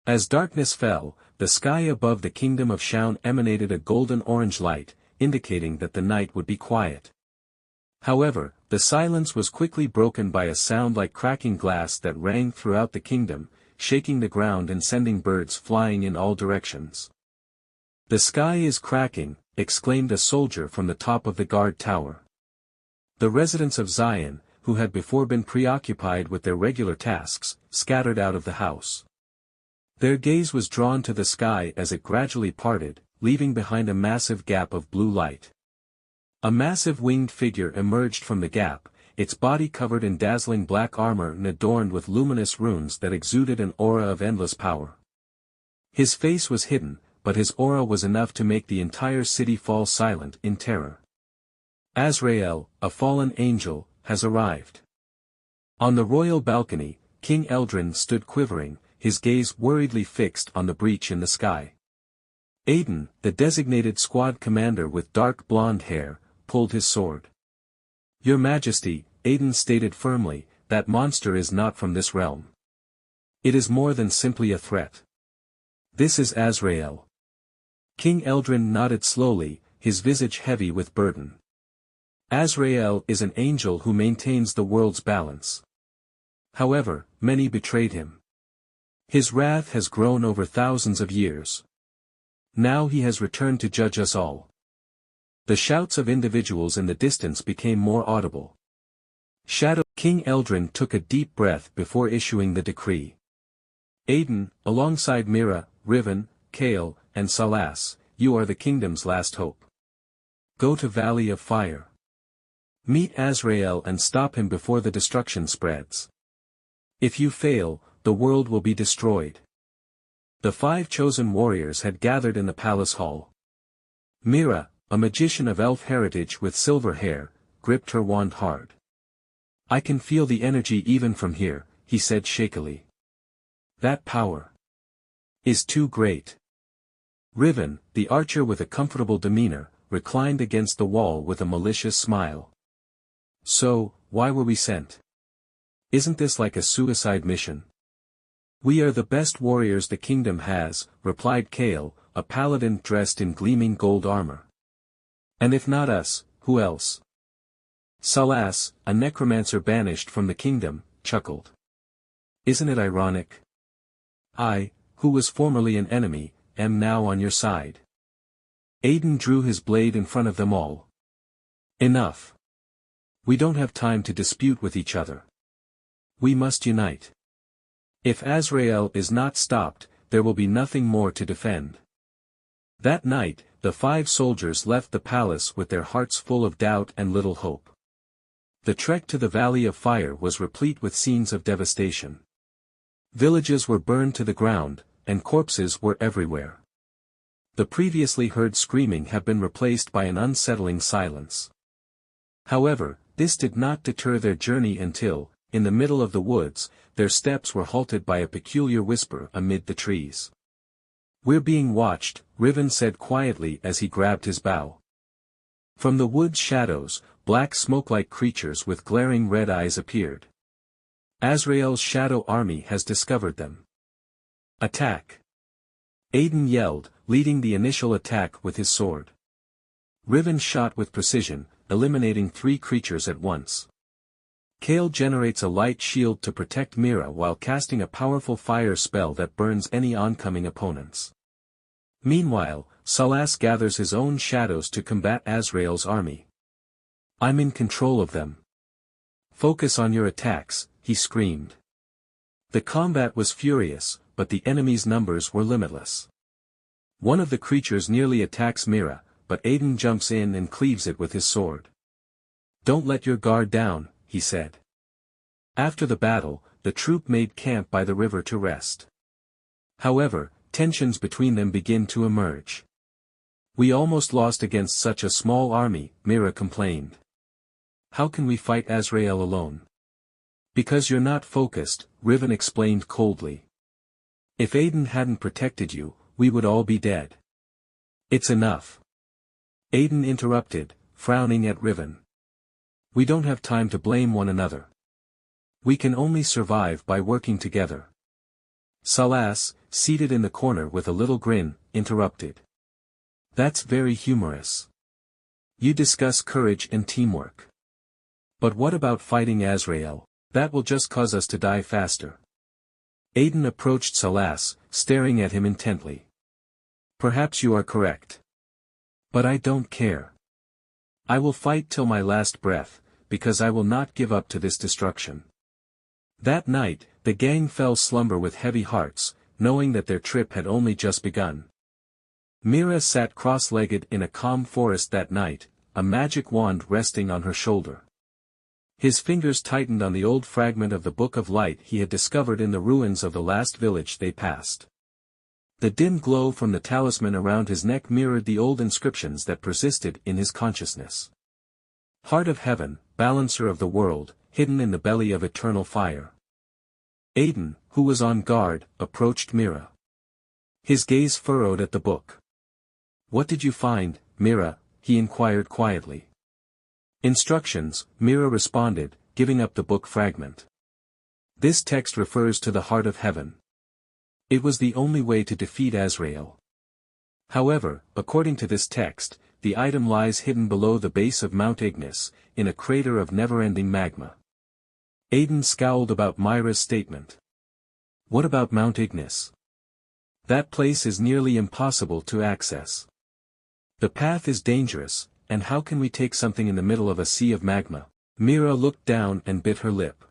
As darkness fell, the sky above the kingdom of Shaun emanated a golden-orange light, indicating that the night would be quiet. However, the silence was quickly broken by a sound like cracking glass that rang throughout the kingdom, shaking the ground and sending birds flying in all directions. "The sky is cracking," exclaimed a soldier from the top of the guard tower. The residents of Zion, who had before been preoccupied with their regular tasks, scattered out of the house. Their gaze was drawn to the sky as it gradually parted, leaving behind a massive gap of blue light. A massive winged figure emerged from the gap, its body covered in dazzling black armor and adorned with luminous runes that exuded an aura of endless power. His face was hidden, but his aura was enough to make the entire city fall silent in terror. Azrael, a fallen angel, has arrived. On the royal balcony, King Eldrin stood quivering, his gaze worriedly fixed on the breach in the sky. Aiden, the designated squad commander with dark blonde hair, pulled his sword. "Your Majesty," Aiden stated firmly, "that monster is not from this realm. It is more than simply a threat. This is Azrael." King Eldrin nodded slowly, his visage heavy with burden. "Azrael is an angel who maintains the world's balance. However, many betrayed him. His wrath has grown over thousands of years. Now he has returned to judge us all." The shouts of individuals in the distance became more audible. King Eldrin took a deep breath before issuing the decree. "Aiden, alongside Mira, Riven, Kale, and Salas, you are the kingdom's last hope. Go to Valley of Fire. Meet Azrael and stop him before the destruction spreads. If you fail, the world will be destroyed." The 5 chosen warriors had gathered in the palace hall. Mira, a magician of elf heritage with silver hair, gripped her wand hard. "I can feel the energy even from here," he said shakily. "That power is too great." Riven, the archer with a comfortable demeanor, reclined against the wall with a malicious smile. "So, why were we sent? Isn't this like a suicide mission?" "We are the best warriors the kingdom has," replied Kale, a paladin dressed in gleaming gold armor. "And if not us, who else?" Salas, a necromancer banished from the kingdom, chuckled. "Isn't it ironic? I, who was formerly an enemy, am now on your side." Aiden drew his blade in front of them all. "Enough. We don't have time to dispute with each other. We must unite. If Azrael is not stopped, there will be nothing more to defend." That night, the 5 soldiers left the palace with their hearts full of doubt and little hope. The trek to the Valley of Fire was replete with scenes of devastation. Villages were burned to the ground, and corpses were everywhere. The previously heard screaming had been replaced by an unsettling silence. However, this did not deter their journey until, in the middle of the woods, their steps were halted by a peculiar whisper amid the trees. "We're being watched," Riven said quietly as he grabbed his bow. From the wood's shadows, black smoke-like creatures with glaring red eyes appeared. "Azrael's shadow army has discovered them. Attack!" Aiden yelled, leading the initial attack with his sword. Riven shot with precision, eliminating 3 creatures at once. Kale generates a light shield to protect Mira while casting a powerful fire spell that burns any oncoming opponents. Meanwhile, Salas gathers his own shadows to combat Azrael's army. "I'm in control of them. Focus on your attacks," he screamed. The combat was furious, but the enemy's numbers were limitless. One of the creatures nearly attacks Mira, but Aiden jumps in and cleaves it with his sword. "Don't let your guard down," he said. After the battle, the troop made camp by the river to rest. However, tensions between them begin to emerge. "We almost lost against such a small army," Mira complained. "How can we fight Azrael alone?" "Because you're not focused," Riven explained coldly. "If Aiden hadn't protected you, we would all be dead." "It's enough." Aiden interrupted, frowning at Riven. "We don't have time to blame one another. We can only survive by working together." Salas, seated in the corner with a little grin, interrupted. That's very humorous. You discuss courage and teamwork. But what about fighting Azrael? That will just cause us to die faster. Aiden approached Salas, staring at him intently. Perhaps you are correct. But I don't care. I will fight till my last breath, because I will not give up to this destruction. That night, the gang fell slumber with heavy hearts, knowing that their trip had only just begun. Mira sat cross-legged in a calm forest that night, a magic wand resting on her shoulder. His fingers tightened on the old fragment of the Book of Light he had discovered in the ruins of the last village they passed. The dim glow from the talisman around his neck mirrored the old inscriptions that persisted in his consciousness. Heart of Heaven, balancer of the world, hidden in the belly of eternal fire. Aiden, who was on guard, approached Mira. His gaze furrowed at the book. What did you find, Mira? He inquired quietly. Instructions, Mira responded, giving up the book fragment. This text refers to the Heart of Heaven. It was the only way to defeat Azrael. However, according to this text, the item lies hidden below the base of Mount Ignis, in a crater of never-ending magma. Aiden scowled about Mira's statement. What about Mount Ignis? That place is nearly impossible to access. The path is dangerous, and how can we take something in the middle of a sea of magma? Mira looked down and bit her lip.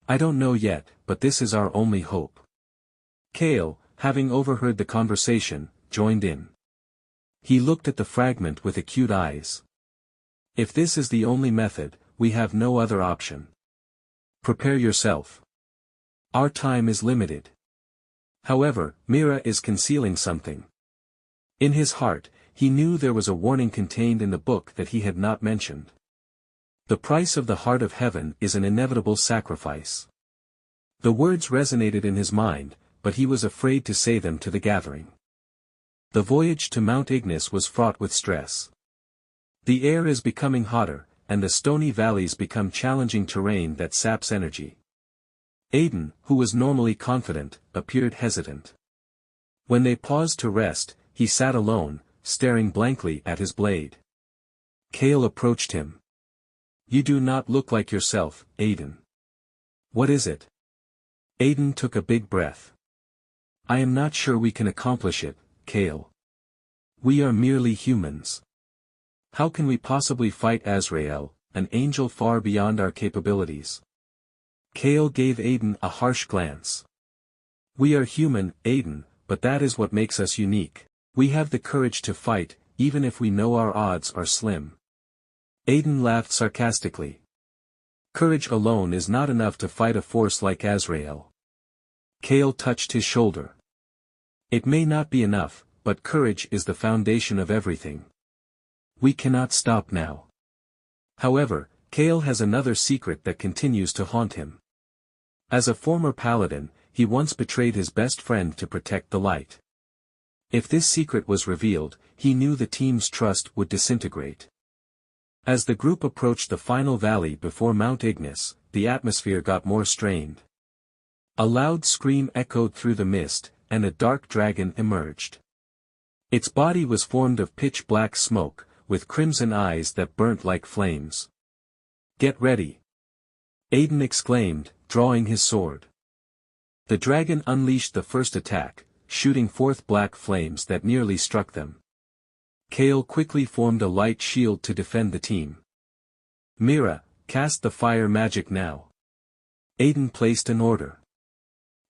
I don't know yet, but this is our only hope. Kale, having overheard the conversation, joined in. He looked at the fragment with acute eyes. If this is the only method, we have no other option. Prepare yourself. Our time is limited. However, Mira is concealing something. In his heart, he knew there was a warning contained in the book that he had not mentioned. The price of the Heart of Heaven is an inevitable sacrifice. The words resonated in his mind, but he was afraid to say them to the gathering. The voyage to Mount Ignis was fraught with stress. The air is becoming hotter, and the stony valleys become challenging terrain that saps energy. Aiden, who was normally confident, appeared hesitant. When they paused to rest, he sat alone, staring blankly at his blade. Kale approached him. You do not look like yourself, Aiden. What is it? Aiden took a big breath. I am not sure we can accomplish it, Kale. We are merely humans. How can we possibly fight Azrael, an angel far beyond our capabilities? Kale gave Aiden a harsh glance. We are human, Aiden, but that is what makes us unique. We have the courage to fight, even if we know our odds are slim. Aiden laughed sarcastically. Courage alone is not enough to fight a force like Azrael. Kale touched his shoulder. It may not be enough, but courage is the foundation of everything. We cannot stop now. However, Kale has another secret that continues to haunt him. As a former paladin, he once betrayed his best friend to protect the light. If this secret was revealed, he knew the team's trust would disintegrate. As the group approached the final valley before Mount Ignis, the atmosphere got more strained. A loud scream echoed through the mist, and a dark dragon emerged. Its body was formed of pitch-black smoke, with crimson eyes that burnt like flames. Get ready! Aiden exclaimed, drawing his sword. The dragon unleashed the first attack, shooting forth black flames that nearly struck them. Kale quickly formed a light shield to defend the team. Mira, cast the fire magic now. Aiden placed an order.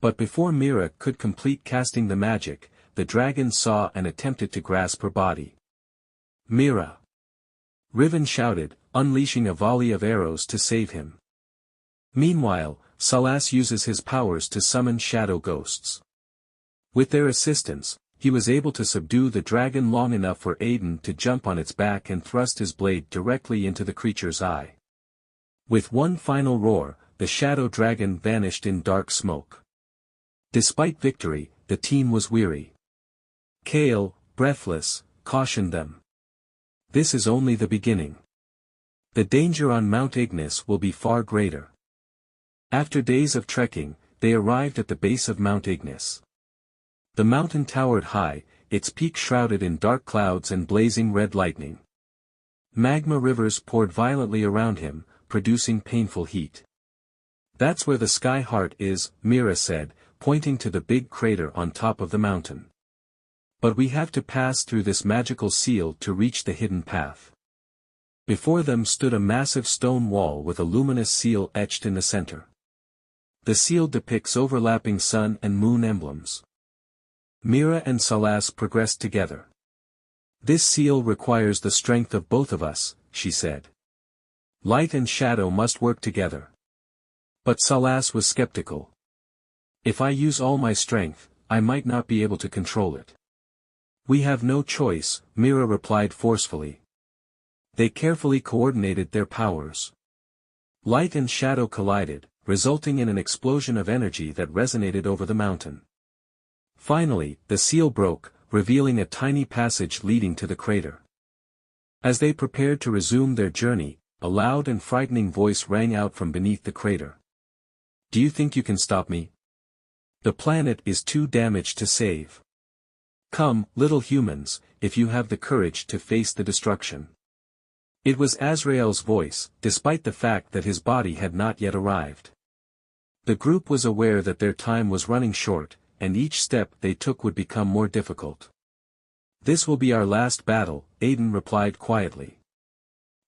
But before Mira could complete casting the magic, the dragon saw and attempted to grasp her body. Mira! Riven shouted, unleashing a volley of arrows to save him. Meanwhile, Salas uses his powers to summon shadow ghosts. With their assistance, he was able to subdue the dragon long enough for Aiden to jump on its back and thrust his blade directly into the creature's eye. With one final roar, the shadow dragon vanished in dark smoke. Despite victory, the team was weary. Kale, breathless, cautioned them. This is only the beginning. The danger on Mount Ignis will be far greater. After days of trekking, they arrived at the base of Mount Ignis. The mountain towered high, its peak shrouded in dark clouds and blazing red lightning. Magma rivers poured violently around him, producing painful heat. "That's where the sky heart is," Mira said, pointing to the big crater on top of the mountain. "But we have to pass through this magical seal to reach the hidden path." Before them stood a massive stone wall with a luminous seal etched in the center. The seal depicts overlapping sun and moon emblems. Mira and Salas progressed together. "This seal requires the strength of both of us," she said. "Light and shadow must work together." But Salas was skeptical. "If I use all my strength, I might not be able to control it." "We have no choice," Mira replied forcefully. They carefully coordinated their powers. Light and shadow collided, resulting in an explosion of energy that resonated over the mountain. Finally, the seal broke, revealing a tiny passage leading to the crater. As they prepared to resume their journey, a loud and frightening voice rang out from beneath the crater. "Do you think you can stop me? The planet is too damaged to save. Come, little humans, if you have the courage to face the destruction." It was Azrael's voice, despite the fact that his body had not yet arrived. The group was aware that their time was running short, and each step they took would become more difficult. "This will be our last battle," Aiden replied quietly.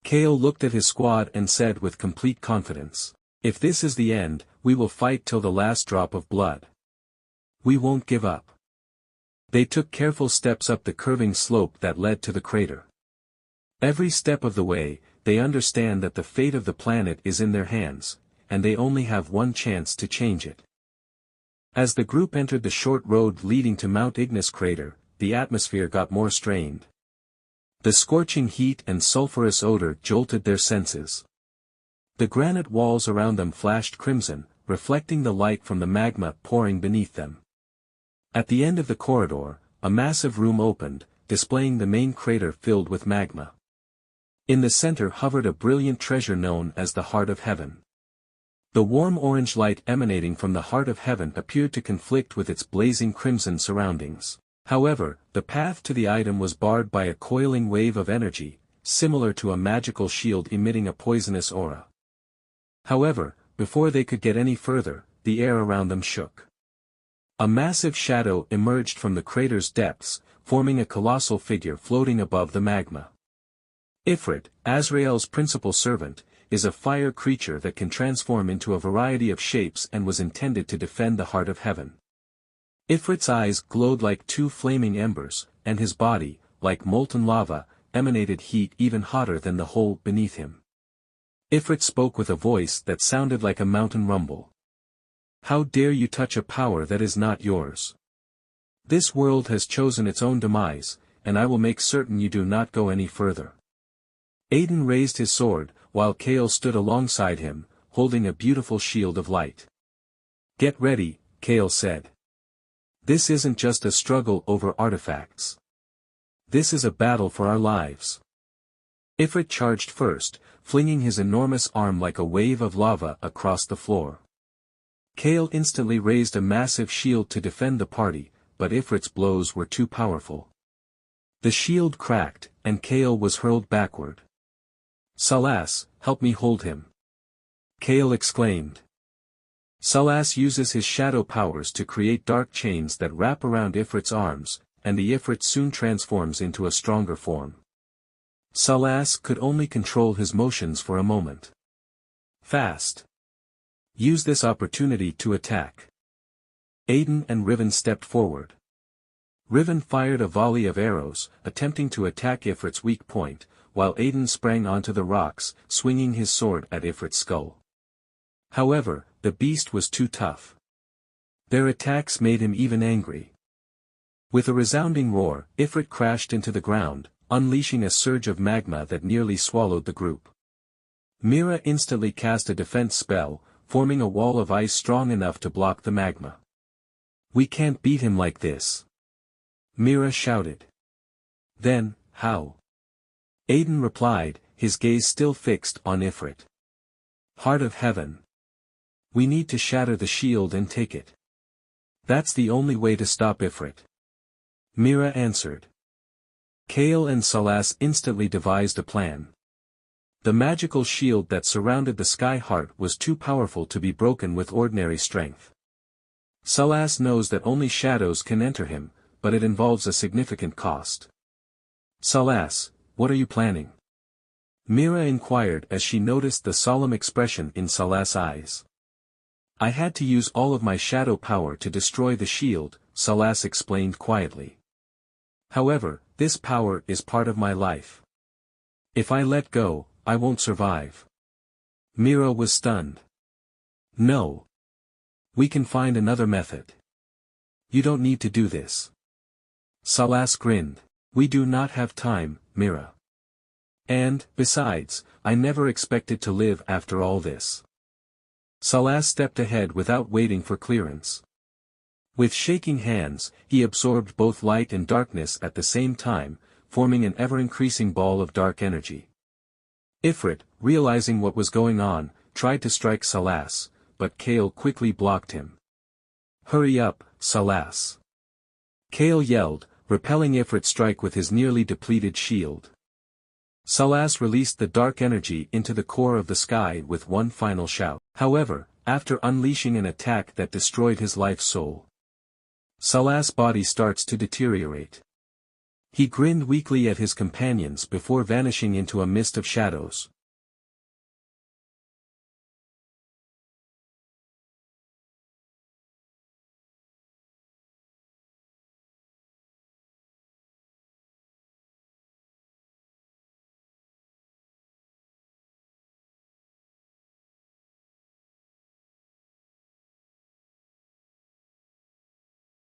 Kale looked at his squad and said with complete confidence, "If this is the end, we will fight till the last drop of blood. We won't give up." They took careful steps up the curving slope that led to the crater. Every step of the way, they understand that the fate of the planet is in their hands, and they only have one chance to change it. As the group entered the short road leading to Mount Ignis crater, the atmosphere got more strained. The scorching heat and sulfurous odor jolted their senses. The granite walls around them flashed crimson, reflecting the light from the magma pouring beneath them. At the end of the corridor, a massive room opened, displaying the main crater filled with magma. In the center hovered a brilliant treasure known as the Heart of Heaven. The warm orange light emanating from the Heart of Heaven appeared to conflict with its blazing crimson surroundings. However, the path to the item was barred by a coiling wave of energy, similar to a magical shield emitting a poisonous aura. However, before they could get any further, the air around them shook. A massive shadow emerged from the crater's depths, forming a colossal figure floating above the magma. Ifrit, Azrael's principal servant, is a fire creature that can transform into a variety of shapes and was intended to defend the Heart of Heaven. Ifrit's eyes glowed like two flaming embers, and his body, like molten lava, emanated heat even hotter than the hole beneath him. Ifrit spoke with a voice that sounded like a mountain rumble. "How dare you touch a power that is not yours? This world has chosen its own demise, and I will make certain you do not go any further." Aiden raised his sword, while Kale stood alongside him, holding a beautiful shield of light. "Get ready," Kale said. "This isn't just a struggle over artifacts. This is a battle for our lives." Ifrit charged first, flinging his enormous arm like a wave of lava across the floor. Kale instantly raised a massive shield to defend the party, but Ifrit's blows were too powerful. The shield cracked, and Kale was hurled backward. "Salas, help me hold him," Kale exclaimed. Salas uses his shadow powers to create dark chains that wrap around Ifrit's arms, and the Ifrit soon transforms into a stronger form. Salas could only control his motions for a moment. "Fast. Use this opportunity to attack." Aiden and Riven stepped forward. Riven fired a volley of arrows, attempting to attack Ifrit's weak point, while Aiden sprang onto the rocks, swinging his sword at Ifrit's skull. However, the beast was too tough. Their attacks made him even angry. With a resounding roar, Ifrit crashed into the ground, unleashing a surge of magma that nearly swallowed the group. Mira instantly cast a defense spell, forming a wall of ice strong enough to block the magma. "We can't beat him like this," Mira shouted. "Then, how?" Aiden replied, his gaze still fixed on Ifrit. "Heart of Heaven. We need to shatter the shield and take it." That's the only way to stop Ifrit. Mira answered. Kale and Salas instantly devised a plan. The magical shield that surrounded the Sky Heart was too powerful to be broken with ordinary strength. Salas knows that only shadows can enter him, but it involves a significant cost. Salas, what are you planning? Mira inquired as she noticed the solemn expression in Salas' eyes. I had to use all of my shadow power to destroy the shield, Salas explained quietly. However, this power is part of my life. If I let go, I won't survive. Mira was stunned. No. We can find another method. You don't need to do this. Salas grinned. We do not have time, Mira. And, besides, I never expected to live after all this. Salas stepped ahead without waiting for clearance. With shaking hands, he absorbed both light and darkness at the same time, forming an ever-increasing ball of dark energy. Ifrit, realizing what was going on, tried to strike Salas, but Kale quickly blocked him. Hurry up, Salas. Kale yelled, repelling Ifrit's strike with his nearly depleted shield. Salas released the dark energy into the core of the sky with one final shout. However, after unleashing an attack that destroyed his life soul, Salas' body starts to deteriorate. He grinned weakly at his companions before vanishing into a mist of shadows.